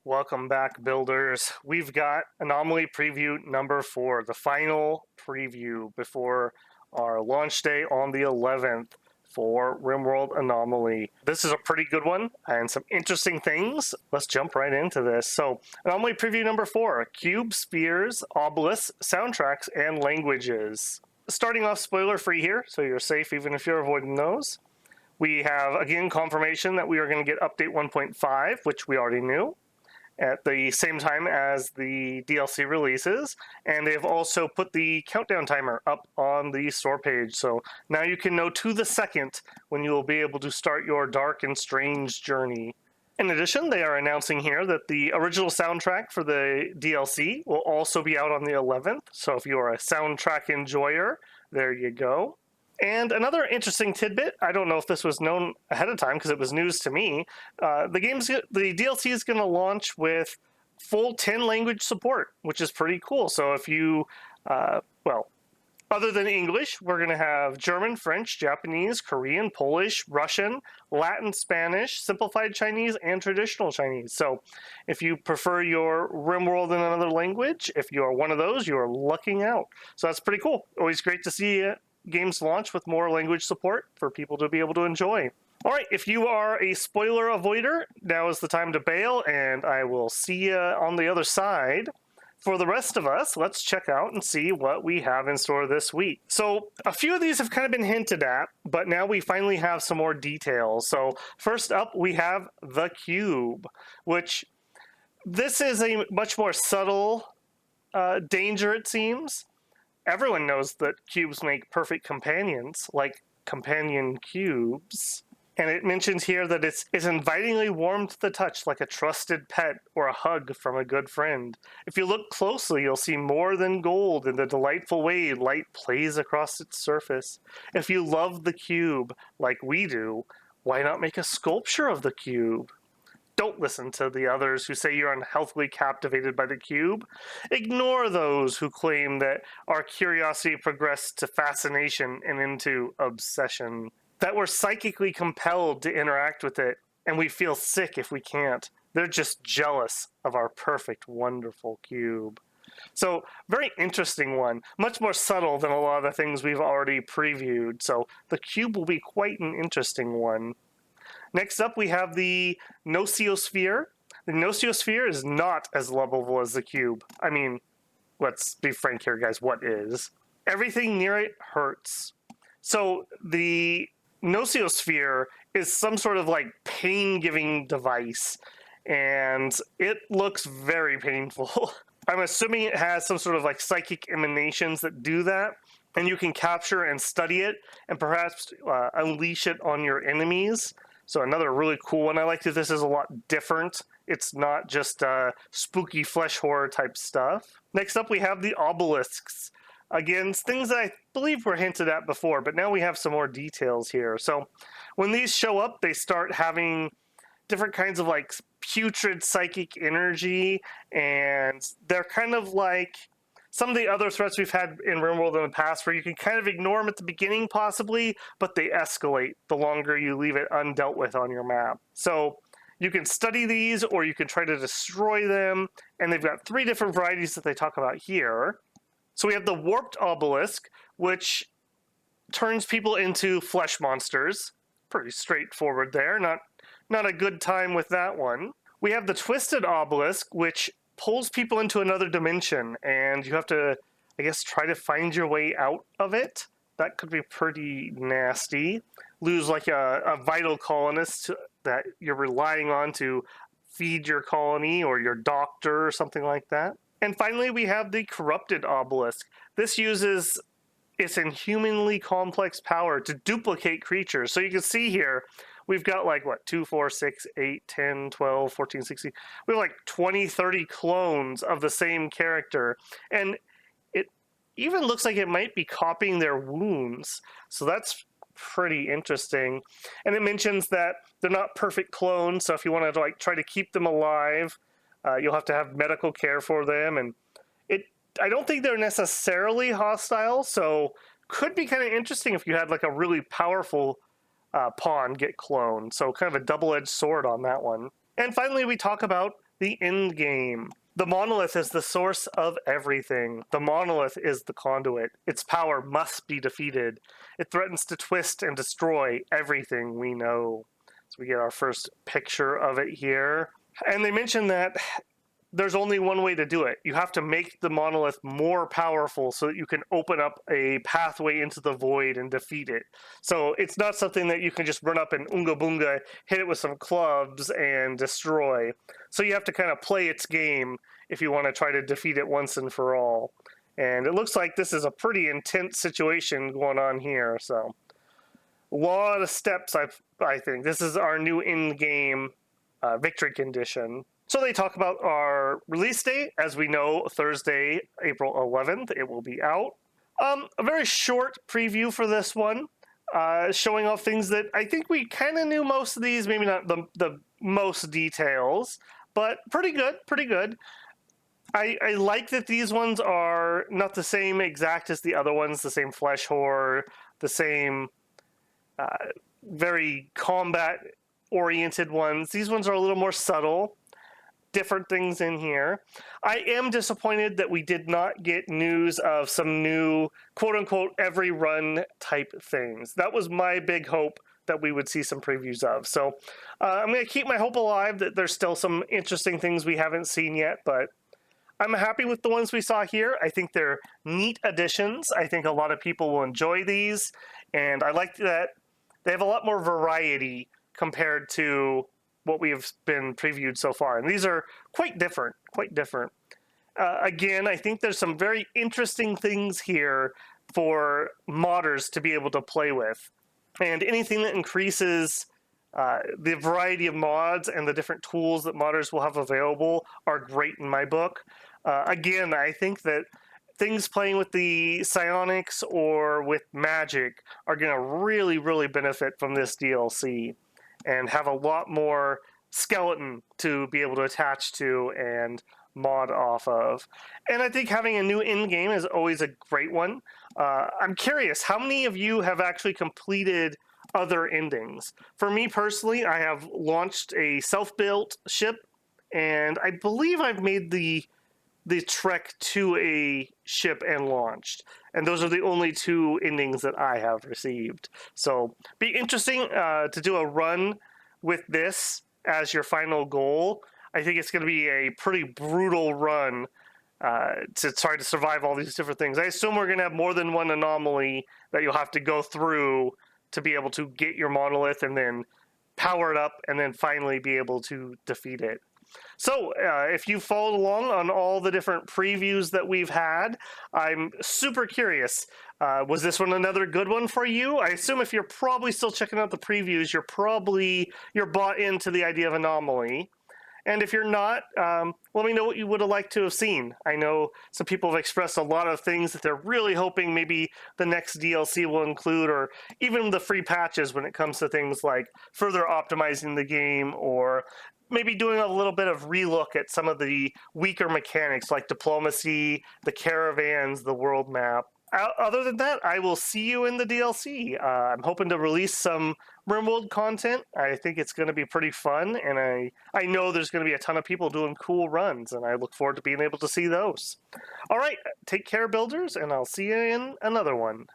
Welcome back, builders. We've got Anomaly preview number 4, the final preview before our launch day on the 11th for RimWorld Anomaly. This is a pretty good one and some interesting things. Let's jump right into this. So, Anomaly preview number 4, Cube, Spheres, Obelisks, Soundtracks, and Languages. Starting off spoiler-free here, so you're safe even if you're avoiding those. We have, again, confirmation that we are going to get update 1.5, which we already knew, at the same time as the DLC releases, and they've also put the countdown timer up on the store page, so now you can know to the second when you will be able to start your dark and strange journey. In addition, they are announcing here that the original soundtrack for the DLC will also be out on the 11th, so if you are a soundtrack enjoyer, there you go. And another interesting tidbit, I don't know if this was known ahead of time because it was news to me, the DLC is going to launch with full 10 language support, which is pretty cool. So if you, other than English, we're going to have German, French, Japanese, Korean, Polish, Russian, Latin, Spanish, simplified Chinese, and traditional Chinese. So if you prefer your RimWorld in another language, if you are one of those, you are lucking out. So that's pretty cool. Always great to see games launch with more language support for people to be able to enjoy. All right, if you are a spoiler avoider, now is the time to bail, and I will see you on the other side. For the rest of us, let's check out and see what we have in store this week. So a few of these have kind of been hinted at, but now we finally have some more details. So first up, we have the cube, which this is a much more subtle danger, it seems. Everyone knows that cubes make perfect companions, like companion cubes. And it mentions here that it's invitingly warm to the touch, like a trusted pet or a hug from a good friend. If you look closely, you'll see more than gold in the delightful way light plays across its surface. If you love the cube, like we do, why not make a sculpture of the cube? Don't listen to the others who say you're unhealthily captivated by the cube. Ignore those who claim that our curiosity progressed to fascination and into obsession. That we're psychically compelled to interact with it, and we feel sick if we can't. They're just jealous of our perfect, wonderful cube. So, very interesting one. Much more subtle than a lot of the things we've already previewed. So, the cube will be quite an interesting one. Next up, we have the Noosphere. The Noosphere is not as lovable as the cube. I mean, let's be frank here, guys. What is? Everything near it hurts. So the Noosphere is some sort of like pain-giving device, and it looks very painful. I'm assuming it has some sort of like psychic emanations that do that, and you can capture and study it, and perhaps unleash it on your enemies. So another really cool one. I like that this is a lot different. It's not just spooky flesh horror type stuff. Next up, we have the Obelisks. Again, things that I believe were hinted at before, but now we have some more details here. So when these show up, they start having different kinds of like putrid psychic energy, and they're kind of like some of the other threats we've had in RimWorld in the past, where you can kind of ignore them at the beginning possibly, but they escalate the longer you leave it undealt with on your map. So you can study these, or you can try to destroy them, and they've got 3 different varieties that they talk about here. So we have the Warped Obelisk, which turns people into flesh monsters. Pretty straightforward there, not a good time with that one. We have the Twisted Obelisk, which pulls people into another dimension, and you have to, I guess, try to find your way out of it. That could be pretty nasty. Lose like a vital colonist that you're relying on to feed your colony, or your doctor, or something like that. And finally, we have the Corrupted Obelisk. This uses its inhumanly complex power to duplicate creatures. So you can see here, we've got like, what, 2, 4, 6, 8, 10, 12, 14, 16. We have like 20, 30 clones of the same character. And it even looks like it might be copying their wounds. So that's pretty interesting. And it mentions that they're not perfect clones. So if you want to like try to keep them alive, you'll have to have medical care for them. And I don't think they're necessarily hostile. So could be kind of interesting if you had like a really powerful pawn get cloned. So kind of a double-edged sword on that one. And finally, we talk about The Endgame. The monolith is the source of everything. The monolith is the conduit. Its power must be defeated. It threatens to twist and destroy everything we know. So we get our first picture of it here. And they mention that there's only one way to do it. You have to make the monolith more powerful so that you can open up a pathway into the void and defeat it. So it's not something that you can just run up and unga boonga, hit it with some clubs and destroy. So you have to kind of play its game if you want to try to defeat it once and for all. And it looks like this is a pretty intense situation going on here. So a lot of steps, I think. This is our new in-game victory condition. So they talk about our release date. As we know, Thursday, April 11th, it will be out. A very short preview for this one, showing off things that I think we kind of knew most of these, maybe not the most details, but pretty good, pretty good. I like that these ones are not the same exact as the other ones, the same flesh horror, the same very combat-oriented ones. These ones are a little more subtle. Different things in here. I am disappointed that we did not get news of some new quote-unquote every run type things. That was my big hope that we would see some previews of. So I'm going to keep my hope alive that there's still some interesting things we haven't seen yet, but I'm happy with the ones we saw here. I think they're neat additions. I think a lot of people will enjoy these, and I like that they have a lot more variety compared to what we have been previewed so far. And these are quite different, quite different. Again, I think there's some very interesting things here for modders to be able to play with. And anything that increases the variety of mods and the different tools that modders will have available are great in my book. Again, I think that things playing with the psionics or with magic are going to really, really benefit from this DLC and have a lot more skeleton to be able to attach to and mod off of. And I think having a new in-game is always a great one. I'm curious, how many of you have actually completed other endings? For me personally, I have launched a self-built ship, and I believe I've made the trek to a ship and launched. And those are the only two endings that I have received. So be interesting to do a run with this as your final goal. I think it's going to be a pretty brutal run to try to survive all these different things. I assume we're going to have more than one anomaly that you'll have to go through to be able to get your monolith and then power it up and then finally be able to defeat it. So if you followed along on all the different previews that we've had, I'm super curious. Was this one another good one for you? I assume if you're probably still checking out the previews, you're bought into the idea of Anomaly. And if you're not, let me know what you would have liked to have seen. I know some people have expressed a lot of things that they're really hoping maybe the next DLC will include, or even the free patches when it comes to things like further optimizing the game, or maybe doing a little bit of relook at some of the weaker mechanics like diplomacy, the caravans, the world map. Other than that, I will see you in the DLC. I'm hoping to release some RimWorld content. I think it's going to be pretty fun, and I know there's going to be a ton of people doing cool runs, and I look forward to being able to see those. All right, take care, builders, and I'll see you in another one.